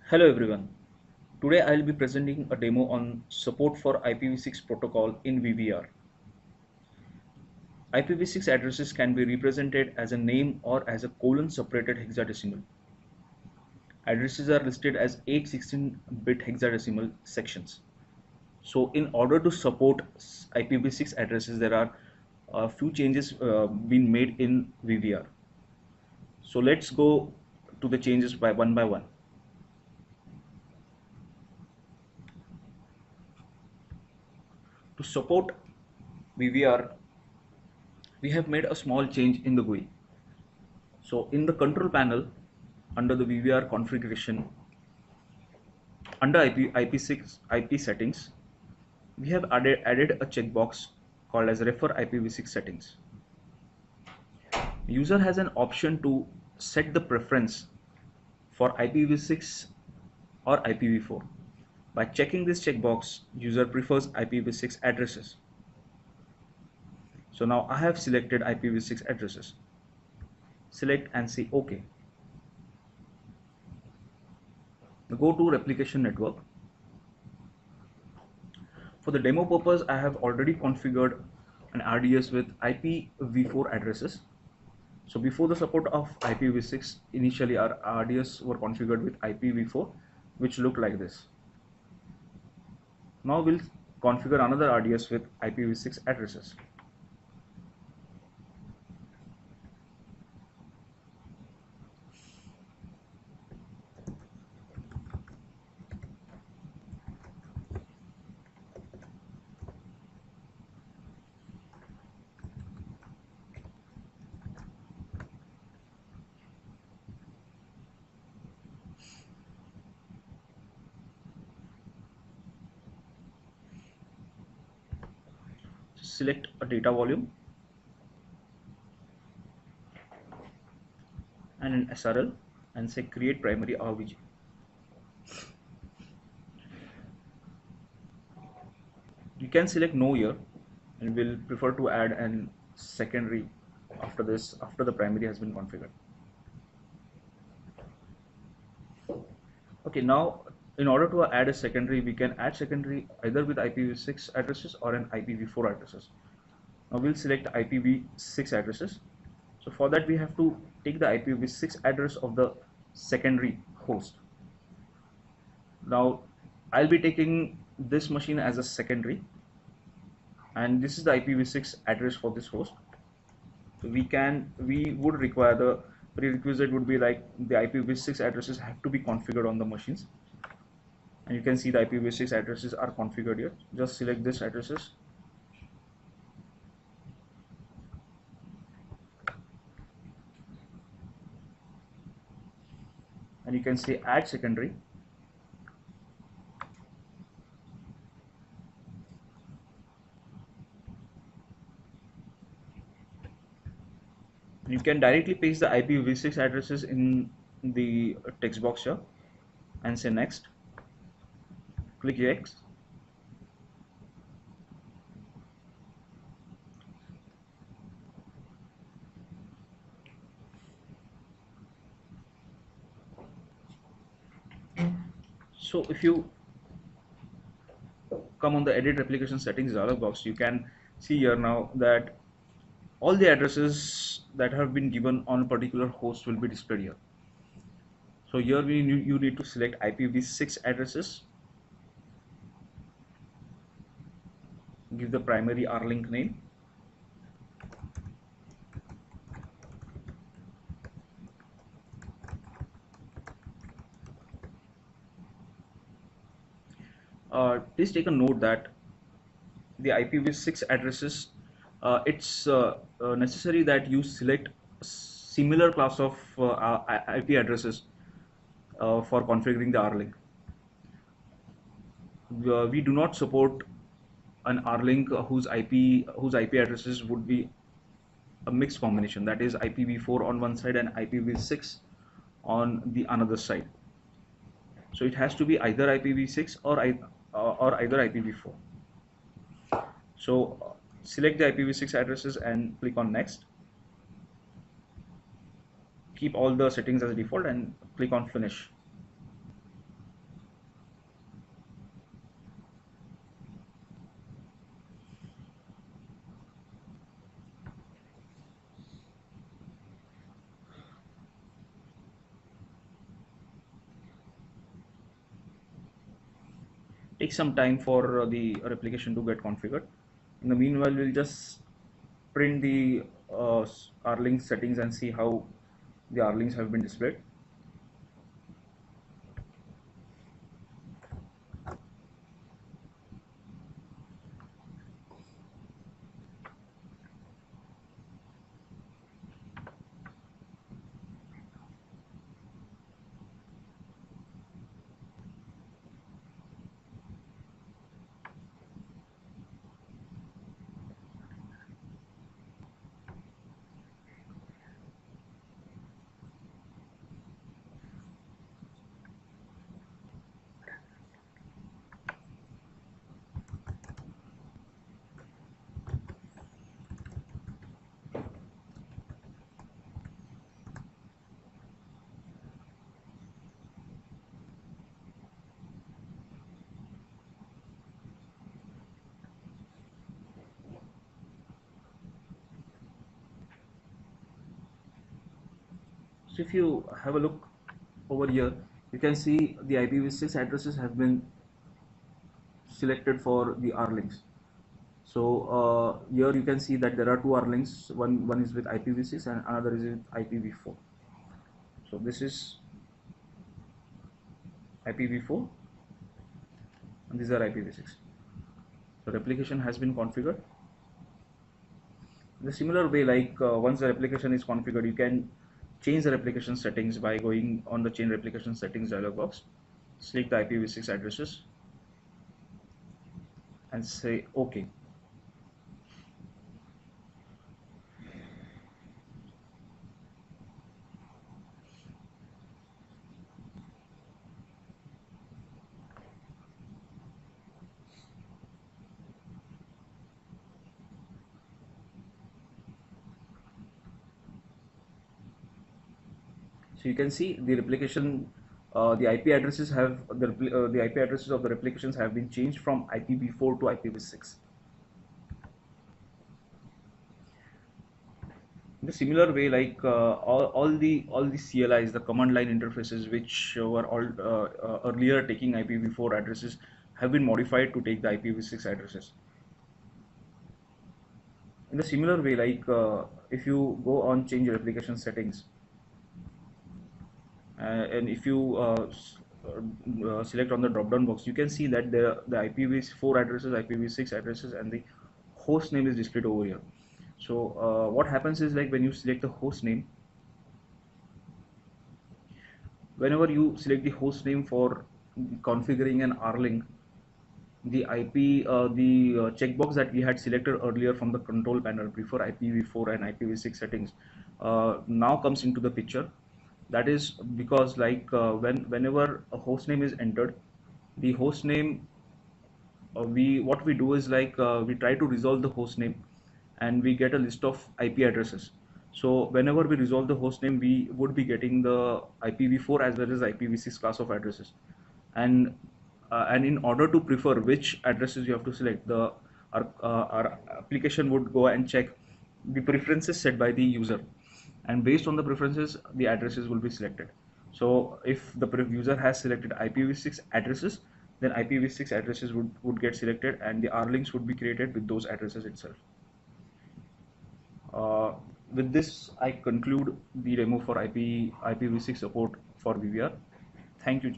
Hello everyone. Today I'll be presenting a demo on support for IPv6 protocol in VVR. IPv6 addresses can be represented as a name or as a colon separated hexadecimal. Addresses are listed as 8 16-bit hexadecimal sections. So in order to support IPv6 addresses, there are a few changes being made in VVR. So let's go to the changes by one. To support VVR, we have made a small change in the GUI. So in the control panel, under the VVR configuration, under IP6 IP settings, we have added a checkbox called as refer IPv6 settings. User has an option to set the preference for IPv6 or IPv4. By checking this checkbox, user prefers IPv6 addresses. So now I have selected IPv6 addresses. Select and say OK. Go to replication network. For the demo purpose, I have already configured an RDS with IPv4 addresses. So before the support of IPv6, initially our RDS were configured with IPv4, which looked like this. Now we'll configure another RDS with IPv6 addresses. Select a data volume and an SRL and say create primary RVG. You can select no here, and we'll prefer to add an secondary after this, after the primary has been configured. Okay, now in order to add a secondary, we can add secondary either with IPv6 addresses or an IPv4 addresses. Now we'll select IPv6 addresses. So for that we have to take the IPv6 address of the secondary host. Now I'll be taking this machine as a secondary, and this is the IPv6 address for this host. So we would require, the prerequisite would be like the IPv6 addresses have to be configured on the machines, and you can see the IPv6 addresses are configured here. Just select this addresses, and you can say add secondary. You can directly paste the IPv6 addresses in the text box here and say next. Click yes. So if you come on the edit replication settings dialog box, you can see here now that all the addresses that have been given on a particular host will be displayed here. So here you need to select IPv6 addresses, give the primary RLink name, please take a note that the IPv6 addresses, it's necessary that you select similar class of IP addresses for configuring the RLink. We do not support an RLink whose IP addresses would be a mixed combination, that is IPv4 on one side and IPv6 on the another side. So it has to be either IPv6 or either IPv4. So select the IPv6 addresses and click on next. Keep all the settings as default and click on finish. Take some time for the replication to get configured. In the meanwhile, we'll just print the rlink settings and see how the rlinks have been displayed. So if you have a look over here, you can see the IPv6 addresses have been selected for the rlinks. So here you can see that there are two rlinks. One is with IPv6 and another is with IPv4. So this is IPv4 and these are IPv6. The replication has been configured. In the similar way, like once the replication is configured, you can change the replication settings by going on the change replication settings dialog box, select the IPv6 addresses and say OK. So you can see the replication, the IP addresses have the IP addresses of the replications have been changed from IPv4 to IPv6. In a similar way, like all the CLIs, the command line interfaces, which were all earlier taking IPv4 addresses, have been modified to take the IPv6 addresses. In a similar way, like if you go on change replication settings, and if you select on the drop down box, you can see that the IPv4 addresses, IPv6 addresses, and the host name is displayed over here. So what happens is, like when you select the host name, whenever you select the host name for configuring an rlink, the checkbox that we had selected earlier from the control panel, prefer IPv4 and IPv6 settings, now comes into the picture. That is because, like whenever a host name is entered, the host name, we what we do is, like we try to resolve the host name and we get a list of IP addresses. So whenever we resolve the host name, we would be getting the IPv4 as well as IPv6 class of addresses. And in order to prefer which addresses you have to select, our application would go and check the preferences set by the user, and based on the preferences, the addresses will be selected. So if the user has selected IPv6 addresses, then IPv6 addresses would get selected and the rlinks would be created with those addresses itself. Uh, with this, I conclude the demo for IPv6 support for VVR. Thank you.